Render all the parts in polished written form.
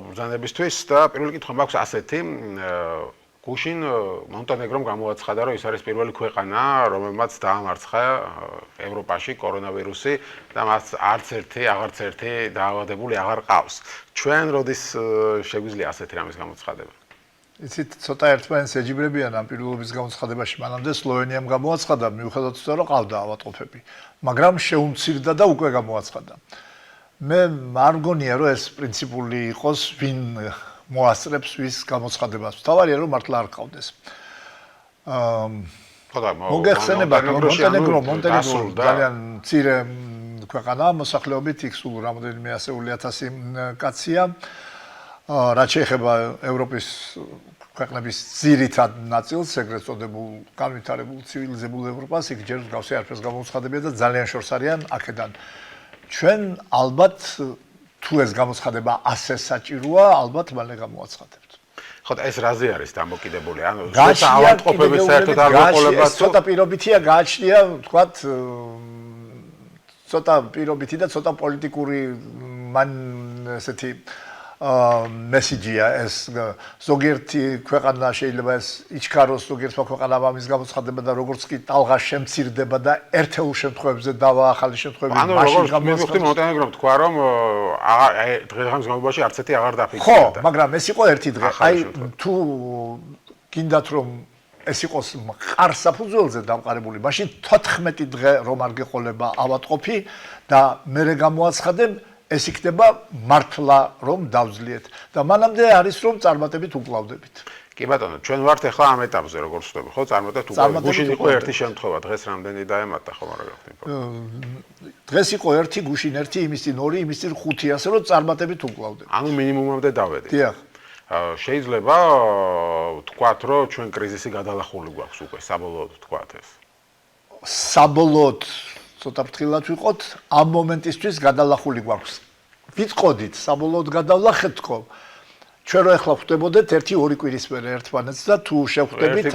ბრძანებისთვის და პირველი კითხვა მაქვს ასეთი გუშინ მონტენეგრომ გამოაცხადა, რომ ის არის პირველი ქვეყანა, რომელმაც დაამარცხა ევროპაში კორონავირუსი და მას არც ერთი დაავადებული აღარ ყავს. ჩვენ როდის შეგვიძლია ასეთი რამის გამოცხადება? იცით, ცოტა ერთმანეთს ეჯიბრებიან ამ პირველობის გამოცხადებაში. მანამდე სლოვენიამ გამოაცხადა, მიუხედავად იმისა, რომ ყავდა ავადმყოფები, მაგრამ შეუმცირდა და უკვე გამოაცხადა. მე არ მგონია, რომ ეს პრინციპული იყოს, ვინ მოასწრებს ვის გამოცხადებას. თავარია რომ მართლა არ ყავდეს. მოგეხსენებათ, მონტენეგრო ძალიან მცირე ქვეყანაა, მოსახლეობით იქ სულ რამოდენიმე ასეული ათასი კაცია. რაც შეეხება ევროპის ქვეყნების ძირითად ნაწილს, ეგრეთ წოდებულ განვითარებულ ცივილიზებულ ევროპას, იქ ჯერ მსგავსი არაფერს გამოცხადებია და ძალიან შორს არიან აქედან. ჩვენ ალბათ თუ ეს გამოცხადება ასე საჭიროა, ალბათ მალე გამოაცხადებთ. ხო, ეს რაზე არის დამოკიდებული? ანუ ზოგადად ავადმყოფების საერთოდ არ მოყოლებათ. ცოტა პირობითია, გააჩნია, ვთქვათ, ცოტა პირობითი და ცოტა პოლიტიკური ესეთი მესიჯია ეს ზოგიერთი ქვეყანა შეიძლება ეს იჩქაროს ზოგიერთმა ქვეყანამ ამის გამოცხადება და როგორც კი ტალღა შემცირდება და ერთეულ შემთხვევებზე დავა ახალი შემთხვევები მაშინ გამოცხადდება. მონტენეგრომ თქვა რომ დღეს განმავლობაში არც ერთი აღარ დაფიქსირდა. ხო, მაგრამ ეს იყო ერთი დღე. აი თუ გინდათ რომ ეს იყოს მყარ საფუძველზე დამყარებული, მაშინ 14 დღე რომ არ გეყოლება ავადმყოფი და მერე გამოაცხადებ ეს იქნება მართლა რომ დავძლიეთ და მანამდე არის რომ წარმატებით უკლავდებით. კი ბატონო, ჩვენ ვართ ახლა ამ ეტაპზე, როგორც ვთქვი, ხო, წარმატებით უკლავდებით. გუშინ იყო ერთი შემთხვევა, დღეს რამდენი დაემატა, ხომ არა გახდით? დღეს იყო ერთი, გუშინ ერთი, იმის წინ ორი, იმის წინ ხუთი, ასე რომ წარმატებით უკლავდებით. ანუ მინიმუმამდე დავედით. დიახ. შეიძლება ვთქვათ, რომ ჩვენ კრიზისი გადალახული გვაქვს უკვე, საბოლოოდ ვთქვათ ეს. საბოლოოდ ცოტა ფრთხილად ვიყოთ, ამ მომენტისთვის გადალახული გვაქვს. ვიწყოდით, საბოლოოდ გადავლახეთ თქო. ჩვენ რო ახლა ხვდებოდეთ 1-2 კვირის მერე ერთმანეთს და თუ შევხვდებით,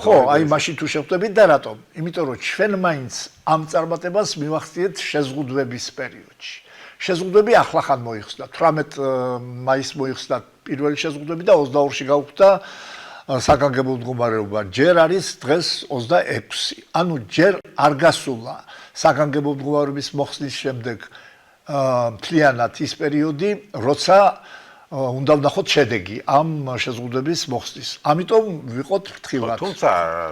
ხო, აი მაშინ თუ შევხვდებით და რატომ? იმიტომ რომ ჩვენ მაინც ამ წარმატებას მივახციეთ შეზღუდვების პერიოდში. შეზღუდვები ახლახან მოიხსნა, 18 მაისს მოიხსნა პირველი შეზღუდვები და 22-ში გავხდა საგანგებო მდგომარეობა. ჯერ არის დღეს 26. ანუ ჯერ არ გასულა საგანგებო მდგომარეობის მოხსნის შემდეგ მთლიანად ის პერიოდი, როცა უნდა ვნახოთ შედეგი ამ შეზღუდვების მოხსნის. ამიტომ ვიყოთ ფრთხილად. თუმცა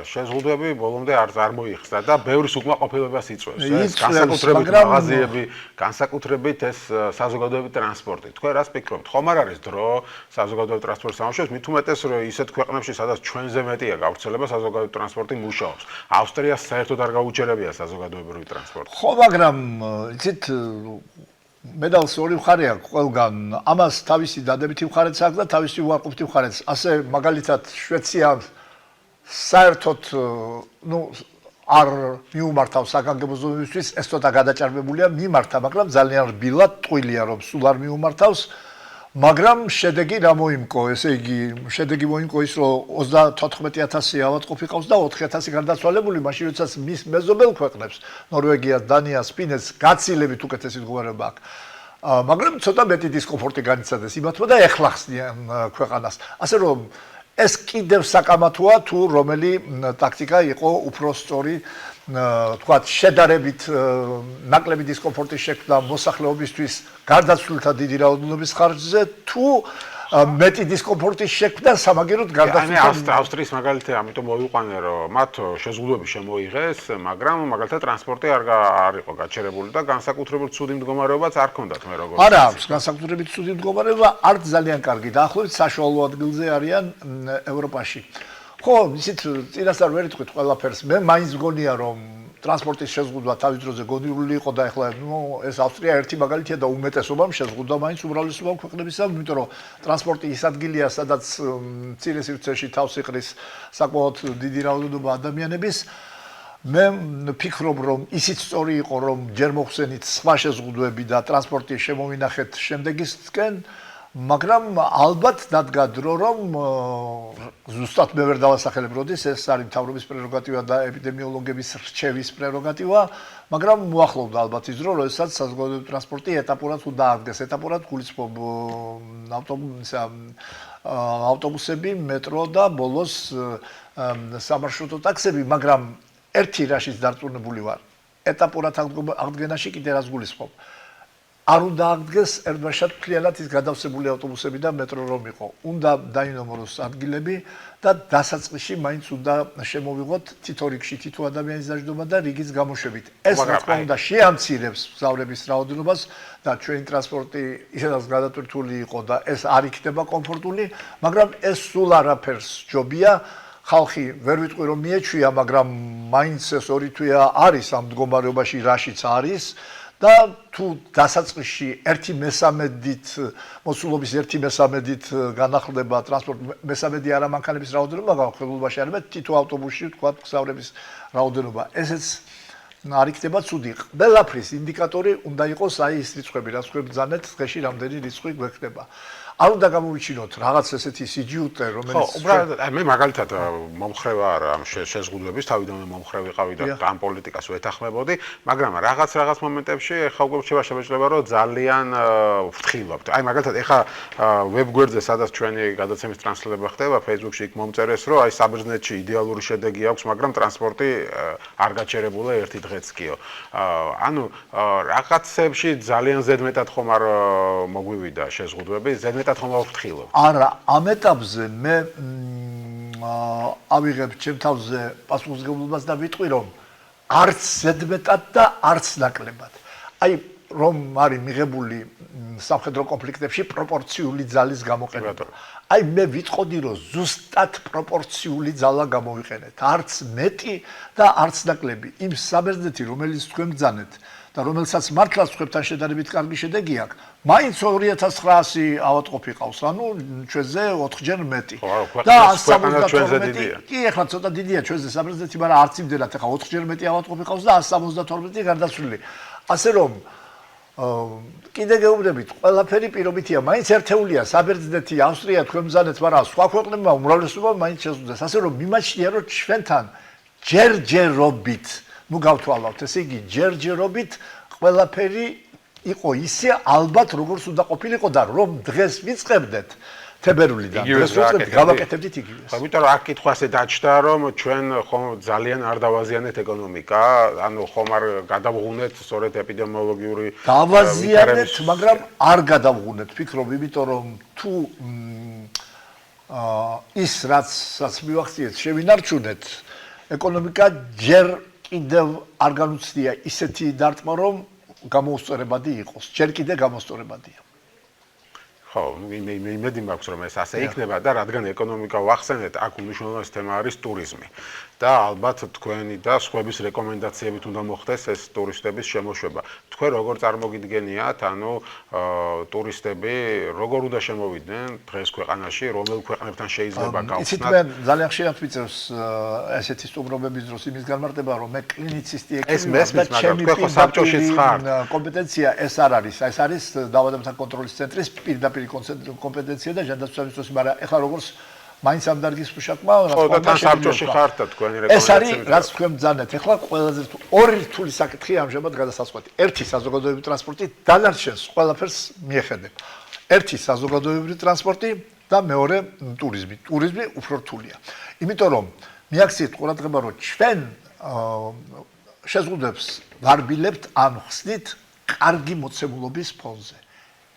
შეზღუდვები ბოლომდე არ მოიხსნა და ბევრის უკმაყოფილებას იწვევს. ეს განსაკუთრებით მაღაზიები, განსაკუთრებით ეს საზოგადოებრივი ტრანსპორტი. თქვენ რას ფიქრობთ? ხომ არ არის დრო საზოგადოებრივ ტრანსპორტს ამუშავებს? მით უმეტეს რომ ისეთ ქვეყნებში, სადაც ჩვენზე მეტია გავრცელება, საზოგადოებრივი ტრანსპორტი მუშაობს. ავსტრიას საერთოდ არ გაუჩერებია საზოგადოებრივი ტრანსპორტი. ხო, მაგრამ იცით მედალს ორი მხარე აქვს ყველგან. ამას თავისი დადებითი მხარეც აქვს და თავისი უარყოფითი მხარეც. ასე მაგალითად შვეიცარია საერთოდ არ მიუმართავს საგანგებო ზომებისთვის, ეს ცოტა გადაჭარბებულია, მიმართა, მაგრამ ძალიან რბილად ტყუილია რომ სულ არ მიუმართავს. მაგრამ შედეგი რა მოიმკო, ესე იგი შედეგი მოიმკო ის რომ 34,000 ავადმყოფი ყავს და 4,000 გარდაცვალებული, მაშინ როდესაც მის მეზობელ ქვეყნებს, ნორვეგიას, დანიას, ფინეთს გაცილებით უკეთესი მდგომარეობა აქვს. მაგრამ ცოტა მეტი დისკომფორტი განიცადეს იმათმა და ეხლახსნიან ქვეყანას. ასე რომ ეს კიდევ საკამათოა თუ რომელი ტაქტიკა იყო უფრო სწორი, თქვათ შედარებით ნაკლები დისკომფორტის შექმნა მოსახლეობისთვის გარდაცვლილთა დიდი რაოდენობის ხარჯზე თუ მეტი დისკომფორტის შექმნა სამაგეროდ გარდაცვლილთა. ავსტრიის მაგალითი ამიტომ მოვიყვანე რომ მათ შეზღუდვები შემოიღეს, მაგრამ მაგალითად ტრანსპორტი არ იყო გაჩერებული და განსაკუთრებით ცუდი მდგომარეობაც არ ჰქონდათ მე როგორც. არა აქვს განსაკუთრებით ცუდი მდგომარეობა, არც ძალიან კარგი. დაახლოებით საშუალო ადგილზე არიან ევროპაში. ხო, ისიც წინასწარ ვერ იტყვით ყველაფერს. მე მაინც მგონია რომ ტრანსპორტის შეზღუდვა თავის დროზე გონივრული იყო და ეხლა ეს ავსტრია ერთი მაგალითია და უმეტესობამ შეზღუდვა მაინც უმრავლესობამ ქვეყნებისა, იმიტომ რომ ტრანსპორტი ის ადგილია, სადაც მცირე სივრცეში თავს იყრის საკმაოდ დიდი რაოდენობა ადამიანების. მე ვფიქრობ რომ ისიც სწორი იყო რომ ჯერ მოხსენით სხვა შეზღუდვები და ტრანსპორტი შემოვინახეთ შემდეგისკენ, მაგრამ ალბათ დადგა დრო, რომ ზუსტად მე ვერ დავასახელებ, როდის ეს არის მთავრობის პრეროგატივა და ეპიდემიოლოგების რჩევის პრეროგატივა, მაგრამ მოახლოვდა ალბათ ის დრო, როდესაც საზოგადოებრივი ტრანსპორტი ეტაპურად უნდა აღდგეს, ეტაპურად გულისხმობ ავტობუსები, მეტრო და ბოლოს სამარშრუტო ტაქსები, მაგრამ ერთი რაშიც დარწმუნებული ვარ, ეტაპურად აღდგენაში კიდე რას გულისხმობ. არ უნდა აღდგეს ერთბაშად მთლიანად ის გადავსებული ავტობუსები და მეტრო რომ იყო. უნდა დაინომროს ადგილები და დასაწყისში მაინც უნდა შემოვიღოთ თითო რიგში თითო ადამიანის დაждობა და რიგის გამოშვებით. ეს რა თქმა უნდა შეამცირებს მგზავრების რაოდენობას და ჩვენი ტრანსპორტი ისედაც გადატვირთული იყო და ეს არ იქნება კომფორტული, მაგრამ ეს სულ არაფერს ჯობია. ხალხი ვერ ვიტყვი რომ მიეჩვია, მაგრამ მაინც ეს ორი თვეა არის ამ მდგომარეობაში, რაშიც არის. და თუ დასაწყისში 1/13-ით მოსულობის 1/13-ით განახლდება ტრანსპორტ, 1/13 არა მანქანების რაოდენობა, ხელოვნებაში არის თითო ავტობუსში თქვა მგზავრების რაოდენობა. ესეც არ იქნება ცუდი. ყველაფრის ინდიკატორი უნდა იყოს აი ის რიცხვები, რაც თქვენ ბრძანეთ, დღეში რამდენი რიცხვი გვექნება. არ უნდა გამოვიჩინოთ რაღაც ესეთი სიჯიუტე, რომელიც უბრალოდ მე მაგალითად მომხრე ვარ ამ შეზღუდვების, თავიდანვე მომხრე ვიყავი და ამ პოლიტიკას ვეთანხმებოდი, მაგრამ რაღაც მომენტებში ეხლა უკვე შეიძლება რომ ძალიან ვფრთხილობთ. აი მაგალითად ეხლა ვებგვერდზე სადაც ჩვენი გადაცემის ტრანსლირება ხდება, Facebook-ში იქ მომწერეს, რომ აი საბერძნეთში იდეალური შედეგი აქვს, მაგრამ ტრანსპორტი არ გაჩერებულა ერთი დღეც კიო. ანუ რაღაცებში ძალიან ზედმეტად ხომ არ მოგვივიდა შეზღუდვები, ზედმეტად არა, ამ ეტაპზე მე ავიღებ ჩემ თავზე პასუხისმგებლობას და ვიტყვი, რომ არც ზედმეტად და არც ნაკლებად. აი, რომ არის მიღებული სამხედრო კონფლიქტებში პროპორციული ძალის გამოყენება. აი, მე ვიტყოდი, რომ ზუსტად პროპორციული ძალა გამოვიყენეთ, არც მეტი და არც ნაკლები. იმ საბერძნეთი, რომელიც თქვენ ბრძანეთ და რომელსაც მართლაც თქვენთან შედარებით კარგი შედეგი აქვს, მაინც 2900 ავადმყოფი ყავს, ანუ ჩვენზე 4-ჯერ მეტი. და 172 კი, ეხლა ცოტა დიდია ჩვენზე საბერძნეთი, მაგრამ არც იმდენად, ეხლა 4-ჯერ მეტი ავადმყოფი ყავს და 172 გარდაცვლილი. ასე რომ კიდე გეუბნებით, ყველაფერი პირობითია, მაინც ერთეულია, საბერძნეთი, ავსტრია, თქვენ ბრძანეთ, მაგრამ სხვა ქვეყნებმა უმრავლესობა მაინც შეზღუდდეს. ასე რომ მიმაჩნია, რომ ჩვენთან ჯერჯერობით ნუ გავთვალავთ, ესე იგი ჯერჯერობით ყველაფერი იყო ისე ალბათ როგორც უნდა ყოფილიყო და რომ დღეს ვიწყებდეთ თებერვლიდან დღეს ვიწყებთ გავაკეთებდით იგივეს. იმიტომ რომ აქ კითხვა ასე დაჩნდა რომ ჩვენ ხომ ძალიან არ დავაზიანეთ ეკონომიკა, ანუ ხომ არ გადავღუნეთ სწორედ ეპიდემიოლოგიური დავაზიანეთ, მაგრამ არ გადავღუნეთ, ვფიქრობ, იმიტომ რომ თუ ის რაც მივახციეთ შევინარჩუნეთ, ეკონომიკა ჯერ კიდევ არ განუცდია ისეთი დარტყმა, რომ გამოუსწორებადი იყოს. ჯერ კიდე გამოუსწორებადია. ხო, იმედი მაქვს რომ ეს ასე იქნება და რადგან ეკონომიკა ვახსენეთ, აქ უმნიშვნელოვანესი თემა არის ტურიზმი. და ალბათ თქვენი და სხვების რეკომენდაციებით უნდა მოხდეს ეს ტურისტების შემოშვება. თქვენ როგორ წარმოგიდგენიათ, ანუ ტურისტები როგორ უნდა შემოვიდნენ დღეს ქვეყანაში, რომელ ქვეყნებთან შეიძლება გავხსნათ? იცით, მე ძალიან ხშირად ვიწევს ესეთი სტუმრობების დროს იმის განმარტება, რომ მე კლინიცისტი ექიმი და ჩემი საბჭოშიც ხარ. კომპეტენცია ეს არ არის. ეს არის დაავადებათა კონტროლის ცენტრის პირდაპირ კომპეტენცია და ჟანდაცვის, მაგრამ ეხლა როგორც მაინც ამ დარგის მუშაკმა, რა თქმა უნდა, საბჭოში ხართ და თქვენი რეკომენდაციები. ეს არის, რაც თქვენ ბრძანეთ. ეხლა ყველაზე ორი რთული საკითხია ამჟამად გადასასწყვეტი. ერთი საზოგადოებრივი ტრანსპორტი დანარჩენს ყველაფერს მიეხედებ. ერთი საზოგადოებრივი ტრანსპორტი და მეორე ტურიზმი. ტურიზმი უფრო რთულია. იმიტომ რომ მიაქციეთ ყურადღება, რომ ჩვენ შეზღუდვებს ვარბილებთ ან ხსნით კარგი მოცემულობის ფონზე.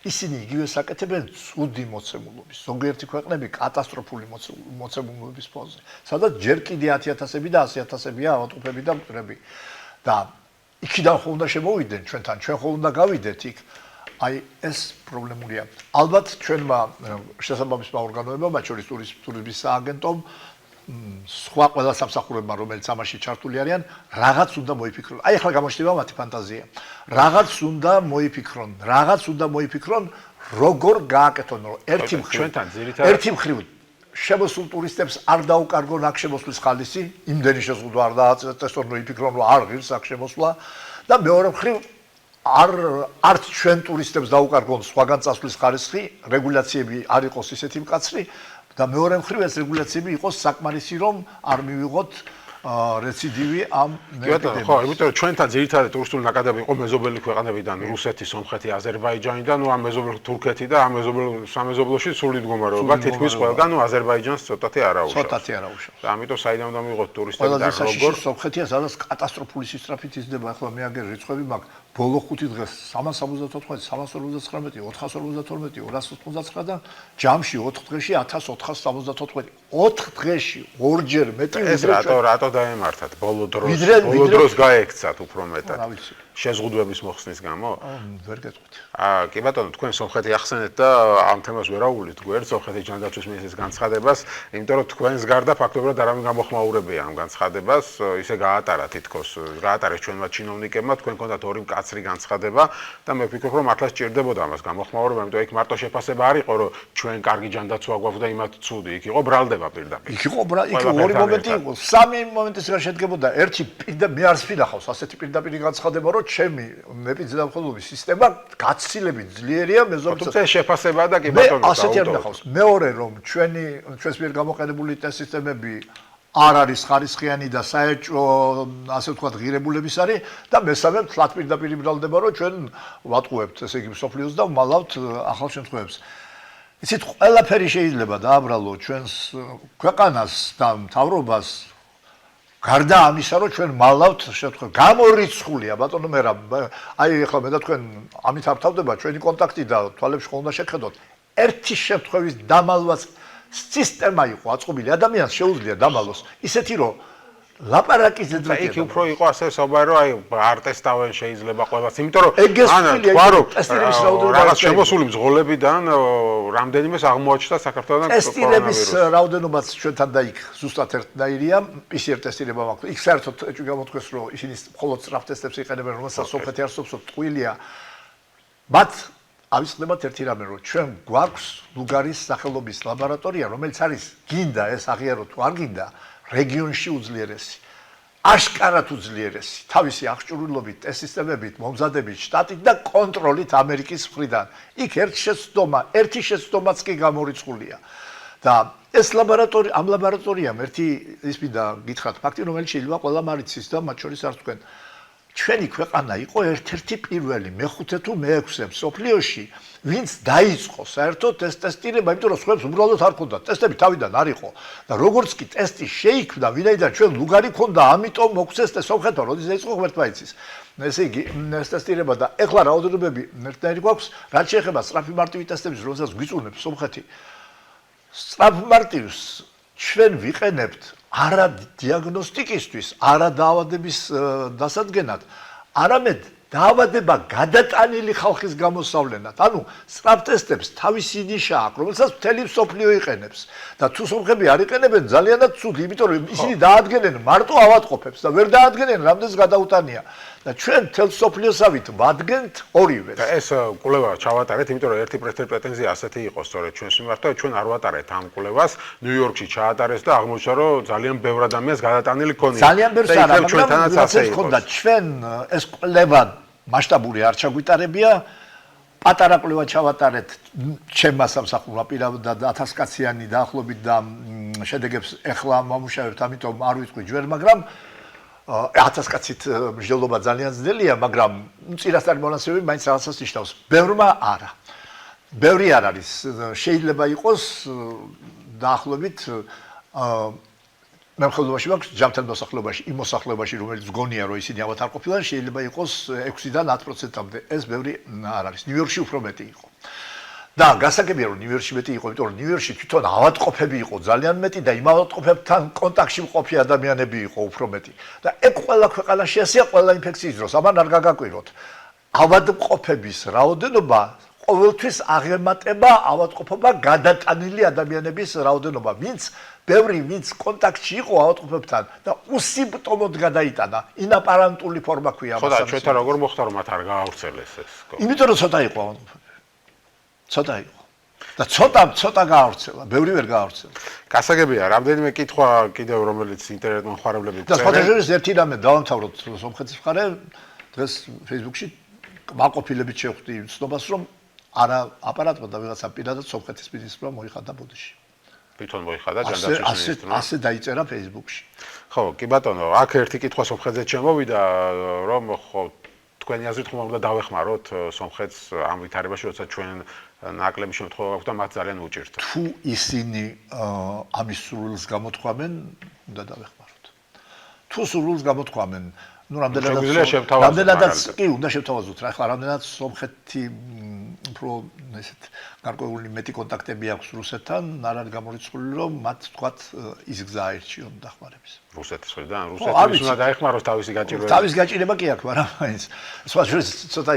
ისინი იგივე საკეთებენ ცუდი მოცემულობის. ზოგიერთი ქვეყნები კატასტროფული მოცემულობის ფონზე. სადაც ჯერ კიდე 10000-ები და 100000-ებია ავადმყოფები და მკვდრები. და იქიდან ხო უნდა შემოვიდნენ ჩვენთან, ჩვენ ხო უნდა გავიდეთ იქ. აი ეს პრობლემურია. ალბათ ჩვენმა შესაბამისმა ორგანოებმა, მათ შორის ტურიზმის სააგენტომ, სხვა ყველა სამსახურებმა, რომელიც ამაში ჩართული არიან, რაღაც უნდა მოიფიქრონ. აი ახლა გამოჩნდება მათი ფანტაზია. რაღაც უნდა მოიფიქრონ, როგორ გააკეთონ, რომ ერთი მხრივ შემოსულ ტურისტებს არ დაუკარგონ აქ შემოსვლის ხალისი, იმდენი შეზღუდვა არ დააწესონ, რომ იფიქრონ, რომ არ ღირს აქ შემოსვლა და მეორე მხრივ არც ჩვენ ტურისტებს დაუკარგონ სხვაგან წასვლის ხარისხი, რეგულაციები არ იყოს ისეთი მკაცრი და მეორე მხრივ ეს რეგულაციები იყოს საკმარისი, რომ არ მივიღოთ რეციდივი ამ ეპიდემიას. ხო, იმიტომ რომ ჩვენთან ძირითადად ტურისტული ნაკადები იყო მეზობელი ქვეყნებიდან, რუსეთი, სომხეთი, აზერბაიჯანი და ამ მეზობელ თურქეთი და ამ სამეზობლოში სრული მდგომარეობა თითქმის ყველგან, აზერბაიჯანს ცოტათი არაუშავს. ცოტათი არაუშავს. და ამიტომ საიდან უნდა მივიღოთ ტურისტები და როგორ სომხეთია, სადაც კატასტროფული სისწრაფით იზრდება, ახლა მე აგერ რიცხვები მაქვს, ბოლო 5 დღეს 374, 359, 452, 299 და ჯამში 4 დღეში 1474. 4 დღეში ორჯერ მეტი ეს რატო დაემართათ ბოლო დროს გაექცათ უფრო მეტად შეზღუდვების მოხსნის გამო? ვერ გეტყვით. კი ბატონო, თქვენ სომხეთი ახსენეთ და ამ თემას ვერ აუგულით გვერდ სომხეთის ჯანდაცვის მინისტრის განცხადებას, იმიტომ რომ თქვენს გარდა ფაქტობრივად არავინ გამოხმაურებია ამ განცხადებას, ისე გაატარეს ჩვენმა ჩინოვნიკებმა, თქვენ გქონდათ ორი მკაცრი განცხადება და მე ვფიქრობ, რომ მართლა სჭირდებოდა ამას გამოხმაურება, იმიტომ იქ მარტო შეფასება არ იყო, რომ ჩვენ კარგი ჯანდაცვა გვაქვს და იმათ ცუდი, იქ იყო ბრალდება პირდაპირ. იქ ორი მომენტი იყო, სამი მომენტისგან შედგებოდა, ერთი მე არც ვინახავს ასეთი პირდაპირი განცხადება, რომ ჩემი ეპიცენტრში სისტემა გაცილებით ძლიერია მეზობლის. თუმცა შეფასება და კი ბატონო, ასეთი არ ნახავს. მეორე რომ ჩვენს მიერ გამოყენებული ტესტ სისტემები არ არის ხარისხიანი და საერთო ასე ვთქვათ ღირებულების არის და მესამე თლათ პირდაპირ ბრალდება, რომ ჩვენ ვატყუებთ ესე იგი მსოფლიოს და ვმალავთ ახალ შემთხვევებს. იცით, ყველაფერი შეიძლება დააბრალო ჩვენს ქვეყანას და მთავრობას გარდა ამისა, რომ ჩვენ მალავთ შეთქვა გამორიცხულია ბატონო მერა, აი ახლა მე და თქვენ ამით ავთავდება ჩვენი კონტაქტი და თვალებში ხო უნდა შეგხედოთ. ერთი შემთხვევის დამალვაც სისტემა იყო აწყობილი, ადამიანს შეუძლია დამალოს, ისეთი რომ ლაპარაკის და იქ უფრო იყო ასე საუბარი, რომ აი არ ტესტავენ შეიძლება ყველას, იმიტომ რომ რაღაც შემოსული მძღოლებიდან რამდენიმეს აღმოაჩნდა საქართველოსთან ტესტირების რაოდენობაც ჩვენთან და იქ ზუსტად ერთნაირია, PCR ტესტირება მაქვს. იქ საერთოდ ეჭვი გამოთქვეს, რომ ისინი მხოლოდ სწრაფ ტესტებს იყენებენ, რომელსაც სომხეთი არსობს, ტყუილია. მათ ავისყდებათ ერთი რამე, რომ ჩვენ გვაქვს ლუგარის სახელობის ლაბორატორია, რომელიც არის გინდა ეს აღიაროთ თუ არ გინდა რეგიონში უძლიერესი. აშკარად უძლიერესი. თავისი აღჭურვილობით, ტესტ სისტემებით, მომზადებით, შტატით და კონტროლით ამერიკის მხრიდან. იქ ერთი შეცდომაც კი გამორიცხულია. და ეს ამ ლაბორატორიამ ერთი ის მინდა გითხრათ ფაქტი, რომელიც შეიძლება ყველამ არ იცის და მათ შორის არც თქვენ. ჩვენი ქვეყანა იყო ერთ-ერთი პირველი, მეხუთე თუ მეექვსე მსოფლიოში, ვინც დაიწყო საერთოდ ეს ტესტირება, იმიტომ რომ სხვებს უბრალოდ არ ქონდა ტესტები თავიდან არ იყო და როგორც კი ტესტი შეიქმნა, ვინაიდან ჩვენ ლუგარი ქონდა, ამიტომ მოგვცეს სომხეთმა, როდის დაიწყო ღმერთმა იცის. ესე იგი, ეს ტესტირება და ეხლა რაოდენობები ერთნაირი გვაქვს, რაც შეეხება სწრაფი მარტივი ტესტების, რომელსაც გვიწუნებს სომხეთი. სწრაფ მარტივს ჩვენ ვიყენებთ არა დიაგნოსტიკისთვის, არა დაავადების დასადგენად, არამედ დაავადება გადატანილი ხალხის გამოსავლენად. ანუ სწრაფ ტესტებს თავისი ნიშა აქვს, რომელსაც მთელი მსოფლიო იყენებს. და თუ სომხები არ იყენებენ, ძალიანად ცუდი, იმიტომ რომ ისინი დაადგენენ მარტო ავადმყოფებს და ვერ დაადგენენ რამდენს გადაუტანია. და ჩვენ მთელ მსოფლიოსავით ვადგენთ ორივეს. და ეს კვლევა ჩავატარეთ, იმიტომ რომ ერთი პრეტენზია ასეთი იყო სწორედ ჩვენს მიმართ, რომ ჩვენ არ ვატარეთ ამ კვლევას, ნიუ-იორკში ჩაატარეს და აღმოჩნდა, რომ ძალიან ბევრ ადამიანს გადატანილი ქონია. ძალიან ბევრს არა, მაგრამ ასე ხონდა ჩვენ ეს კვლევა მასშტაბური არ ჩაგვიტარებია. პატარა კვლევა ჩავატარეთ ჩემმა სამსახურმა პირადად 1000 კაციანი დაახლოებით და შედეგებს ეხლა მომუშავებთ, ამიტომ არ ვიტყვი ჯერ, მაგრამ 1000 კაცით მსჯელობა ძალიან ძნელია, მაგრამ წინასწარი მონაცემები მაინც რაღაცას ნიშნავს. ბევრმა არა. ბევრი არ არის. შეიძლება იყოს დაახლოებით მე მხოლოდ მაქვს ჯამთელ მოსახლეობაში, იმ მოსახლეობაში, რომელიც გონია, რომ ისინი ავად არ ყოფილან, შეიძლება იყოს 6-დან 10%-მდე. ეს ბევრი არ არის. ნიუ-იორკში უფრო მეტი იყო. და გასაგებია, რომ ნიუ-იორკში მეტი იყო, იმიტომ რომ ნიუ-იორკში თვითონ ავადმყოფები იყო ძალიან მეტი და იმ ავადმყოფებთან კონტაქტში მყოფი ადამიანები იყო უფრო მეტი. და ეგ ყველა ქვეყანაში ასეა, ყველა ინფექციის დროს, ამან არ გაგაკვიროთ. ავადმყოფების რაოდენობა ყოველთვის აღემატება ავადმყოფობა გადატანილი ადამიანების რაოდენობა, ვინც კონტაქტში იყო ავადმყოფებთან და უსიმპტომოდ გადაიტანა, ინაპარანტული ფორმა ქვია ამას. ხო და ჩვენთან როგორ მოხდა, რომ მათ არ გაავრცელეს ეს? იმიტომ რომ ცოტა იყო ავადმყოფები. ცოტა იყო. და ცოტა გაავრცელა, ბევრი ვერ გაავრცელა. გასაგებია, რამდენიმე კითხვა კიდევ რომელიც ინტერნეტ მომხმარებლები და სხვათა შორის ერთი რამე დავამთავროთ სომხეთის მხარე დღეს Facebook-ში კმაყოფილებით შევხვდი იმ ცნობას, რომ არა აპარატმა და ვიღაცა პირადად სომხეთის მინისტრმა მოიხადა ბუდეში. თვითონ მოიხადა ჯანდაცვის მინისტრმა. ასე დაიწერა Facebook-ში. ხო, კი ბატონო, აქ ერთი კითხვა სომხეთზე შემოვიდა, რომ ხო თქვენი აზრით ხომ უნდა დავეხმაროთ სომხეთს ამ ვითარებაში, როცა ჩვენ ნაკლები შემთხვევა აქვს და მათ ძალიან უჭირთ. თუ ისინი ამის სურვილს გამოთქვამენ, უნდა დავეხმაროთ. თუ სურვილს გამოთქვამენ, ну რამდენადაც კი უნდა შევთავაზოთ რა, ხლა რამდენადაც სომხეთი უფრო ესეთ გარკვეული მეტი კონტაქტები აქვს რუსეთთან, არ არის გამორიცხული, რომ მათ თქვათ ის გზა აირჩიონ დახმარების. რუსეთის მხრიდან, რუსეთის უნდა დაეხმაროს თავისი გაჭირვება. თავის გაჭირება კი აქვს, მაგრამ მაინც სხვა შორის ცოტა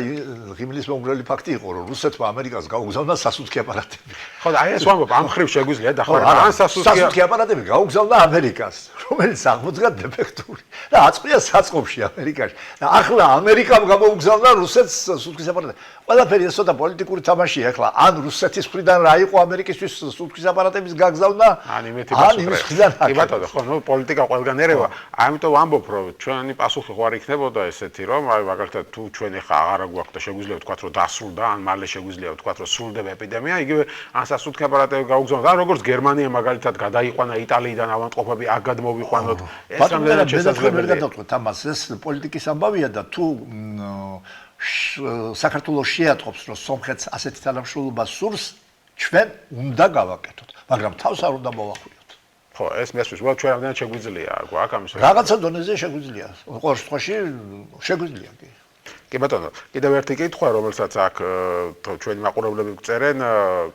ღიმილის მომგვრელი ფაქტი იყო, რომ რუსეთმა ამერიკას გაუგზავნა სასუქი აპარატები. ხო, და აი ეს ვამბობ, ამ ხრივ შეგვიძლია დახმარება. ან სასუქი აპარატები გაუგზავნა ამერიკას, რომელიც აღმოჩნდა დეფექტური და აწყვია საწყობში ამერიკაში. და ახლა ამერიკამ გამოუგზავნა რუსეთს სასუქის აპარატები. ყველაფერი ეს ცოტა პოლიტიკური თამაშია ახლა. ან რუსეთის მხრიდან რა იყო ამერიკისთვის სასუქის აპარატების გაგზავნა, ან იმეთი პასუხი. კი ბატონო, ხო, ნუ პოლიტიკა ყველგან ერევა. ამიტომ ვამბობ, რომ ჩვენი პასუხი ხო არ იქნებოდა ესეთი, რომ აი მაგალითად თუ ჩვენ ახლა აღარ გვაქვს და შეგვიძლია ვთქვათ, რომ დასრულდა, ან მალე შეგვიძლია ვთქვათ, რომ სრულდება ეპიდემია, იგივე ან სასუქი აპარატები გაუგზავნოთ, ან როგორც გერმანია მაგალითად გადაიყვანა იტალიიდან ავადმყოფები აქ გადმოვიყვანოთ. ეს რამდენად შესაძლებელია. ამას ეს პოლიტიკის ამბავია და თუ საქართველოს შეატყობს, რომ სომხეთს ასეთი თანამშრომლობა სურს, ჩვენ უნდა გავაკეთოთ, მაგრამ თავს არ უნდა მოვახვიოთ. ხო, ეს მესმის, well, ჩვენ რამდენად შეგვიძლია გვაქვს ამის. რაღაცა დონეზე შეგვიძლია. ყოველ შემთხვევაში შეგვიძლია კი. კი ბატონო, კიდევ ერთი კითხვა, რომელსაც აქ ჩვენი მაყურებლები გწერენ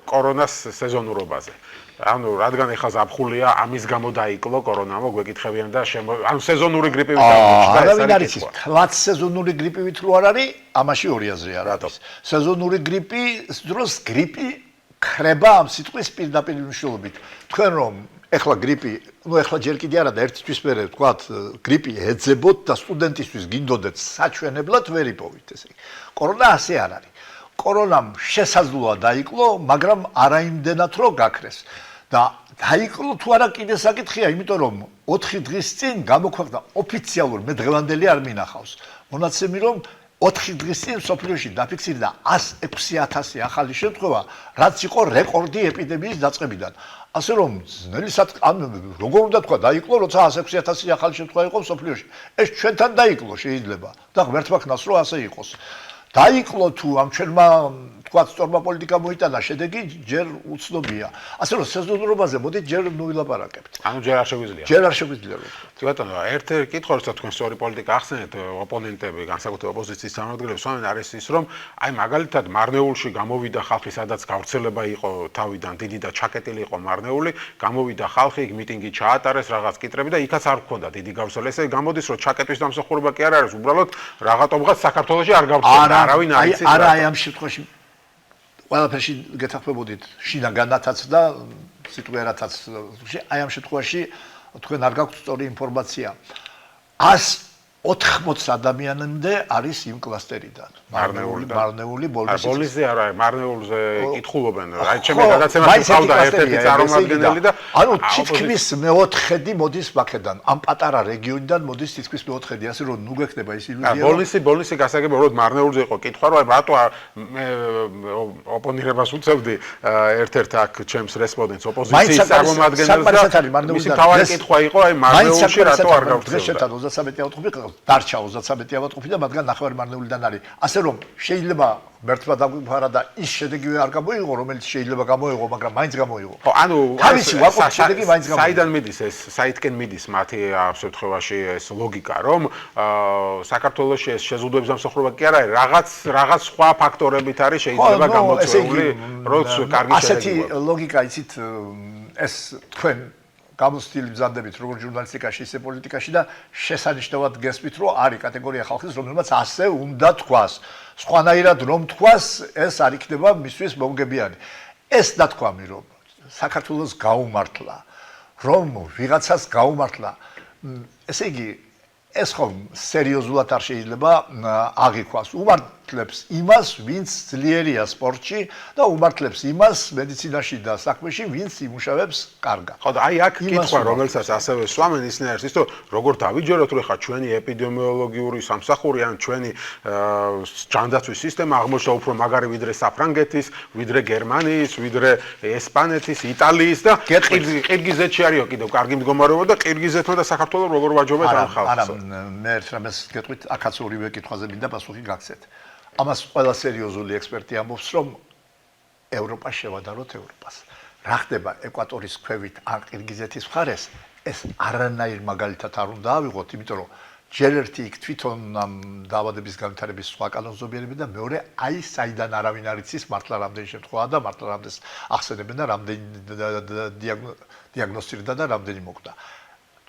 კორონას სეზონურობაზე. ანუ რადგან ეხლა ზაფხულია, ამის გამო დაიკლო კორონა, მოგვეკითხებიან და ანუ სეზონური გრიპივით აღმოჩნდა ეს არის კითხვა. თვაც სეზონური გრიპივით რო არ არის, ამაში ორი აზრი არის. სეზონური გრიპის დროს გრიპი ხრება ამ სიტყვის პირდაპირ მნიშვნელობით. თქვენ რომ ეხლა გრიპი, ну ეხლა ჯერ კიდე არა და ერთი თვის მერე ვთქვათ, გრიპი ეძებოთ და სტუდენტისთვის გინდოდეთ საჩვენებლად ვერ იპოვით ესე. კორონა ასე არ არის. კორონამ შესაძლოა დაიკლო, მაგრამ არა იმდენად რომ გაქრეს. და დაიკლო თუ არა კიდე საკითხია, იმიტომ რომ 4 დღის წინ გამოქვეყნდა ოფიციალურ მე დღევანდელი არ მინახავს. მონაცემი რომ 4 დღის წინ სოფლიოში დაფიქსირდა 106,000 ახალი შემთხვევა, რაც იყო რეკორდი ეპიდემიის დაწყებიდან. ასე რომ ძნელისად როგორ უნდა თქვა დაიკლო, როცა 106,000 ახალი შემთხვევა იყო სოფლიოში. ეს ჩვენთან დაიკლო შეიძლება და ღმერთმა ქნას რომ ასე იყოს. დაიკლო თუ ამ ჩვენმა თქვა სწორმა პოლიტიკა მოიტანა, შედეგი ჯერ უცნობია. ასე რომ სეზონურობაზე მოდით ჯერ ნუვილაპარაკებთ. ანუ ჯერ არ შეგვიძლია. ჯერ არ შეგვიძლია. კი ბატონო, ერთ კითხვა როცა თქვენ სწორი პოლიტიკა ახსენეთ, ოპონენტები, განსაკუთრებით ოპოზიციის წარმომადგენლები სვამენ არის ის, რომ აი მაგალითად მარნეულში გამოვიდა ხალხი, სადაც გავრცელება იყო თავიდან დიდი და ჩაკეტილი იყო მარნეული, გამოვიდა ხალხი, იქ მიტინგი ჩაატარეს, რაღაც კიტრები და იქაც არ გქონდა დიდი გავრცელება. ესე გამოდის, რომ ჩაკეტვის დამსახურება კი არ არის, უბრალოდ რაღაცობღაც საქართველოში არ გავრცელდა, არავინ არ იცის. არა, აი ამ შემთხვევაში ყველაფერში გეთახმებოდით შინაგან განათაც და სიტუერათაც. აი ამ შემთხვევაში თქვენ არ გაქვთ სწორი ინფორმაცია. 180 ადამიანამდე არის იმ კლასტერიდან. მარნეული ბოლნისის. ბოლნისზე არა, მარნეულზე კითხულობენ. აი ჩემი გადაცემაში ყავდა ერთ-ერთი წარმომადგენელი და ანუ თითქმის მეოთხედი მოდის აქედან. ამ პატარა რეგიონიდან მოდის თითქმის მეოთხედი, ასე რომ ნუ გექნება ის ილუზია. ბოლნისი გასაგებია, რომ მარნეულზე იყო კითხვა, რომ აი რატო მე ოპონირებას უწევდი ერთ-ერთ აქ ჩემს რესპონდენტს ოპოზიციის წარმომადგენელს და მისი თავარი კითხვა იყო, აი მარნეულში რატო არ გავრცელდა. 33 ავადმყოფი დარჩა 33 ავადმყოფი და მათგან 9 მარნეულიდან არის. ასე რომ შეიძლება მერთმა დაგვიფარა და ის შედეგი არ გამოიღო, რომელიც შეიძლება გამოიღო, მაგრამ მაინც გამოიღო. ხო, ანუ თავისი ვაკუთ შედეგი მაინც გამოიღო. საიდან მიდის ეს, საითკენ მიდის მათი ამ შემთხვევაში ეს ლოგიკა, რომ საქართველოში ეს შეზღუდვების დამსახურება კი არა, რაღაც სხვა ფაქტორებით არის შეიძლება გამოწვეული, როცა კარგი შედეგი. ასეთი ლოგიკა იცით ეს თქვენ გამოსტილი ბზანდებით როგორც ჟურნალისტიკაში, ისე პოლიტიკაში და შესანიშნავად გესმით, რომ არის კატეგორია ხალხის, რომელმაც ასე უნდა თქვას. სხვანაირად რომ თქვას, ეს არ იქნება მისთვის მომგებიანი. ეს ნათქვამი, რომ საქართველოს გაუმართლა, რომ ვიღაცას გაუმართლა, ესე იგი, ეს ხომ სერიოზულად არ შეიძლება აღიქვას. უმართლებს იმას, ვინც ძლიერია სპორტში და უმართლებს იმას მედიცინაში და საქმეში, ვინც იმუშავებს კარგად. ხო და აი აქ კითხვა, რომელსაც ასევე სვამენ ისინი არის ის, რომ როგორ დავიჯეროთ, რომ ხა ჩვენი ეპიდემიოლოგიური სამსახური ან ჩვენი ჯანდაცვის სისტემა აღმოჩნდა უფრო მაგარი ვიდრე საფრანგეთის, ვიდრე გერმანიის, ვიდრე ესპანეთის, იტალიის და ყირგიზეთში არისო კიდევ კარგი მდგომარეობა და ყირგიზეთმა და საქართველოს როგორ ვაჯობეთ ამ ხალხს. არა, მე ერთ რამეს გეტყვით, აქაც ორივე კითხვაზე მინდა პასუხი გაგცეთ. ამას ყველა სერიოზული ექსპერტი ამბობს, რომ ევროპა შევადაროთ ევროპას. რა ხდება ეკვატორის ქვევით ან ყირგიზეთის მხარეს, ეს არანაირ მაგალითად არ უნდა ავიღოთ, იმიტომ რომ ჯერ ერთი იქ თვითონ ამ დაავადების განვითარების სხვა კანონზომიერები და მეორე აი საიდან არავინ არ იცის მართლა რამდენი შემთხვევაა და მართლა რამდენს ახსენებენ და რამდენი დიაგნოსტირდა და რამდენი მოკვდა.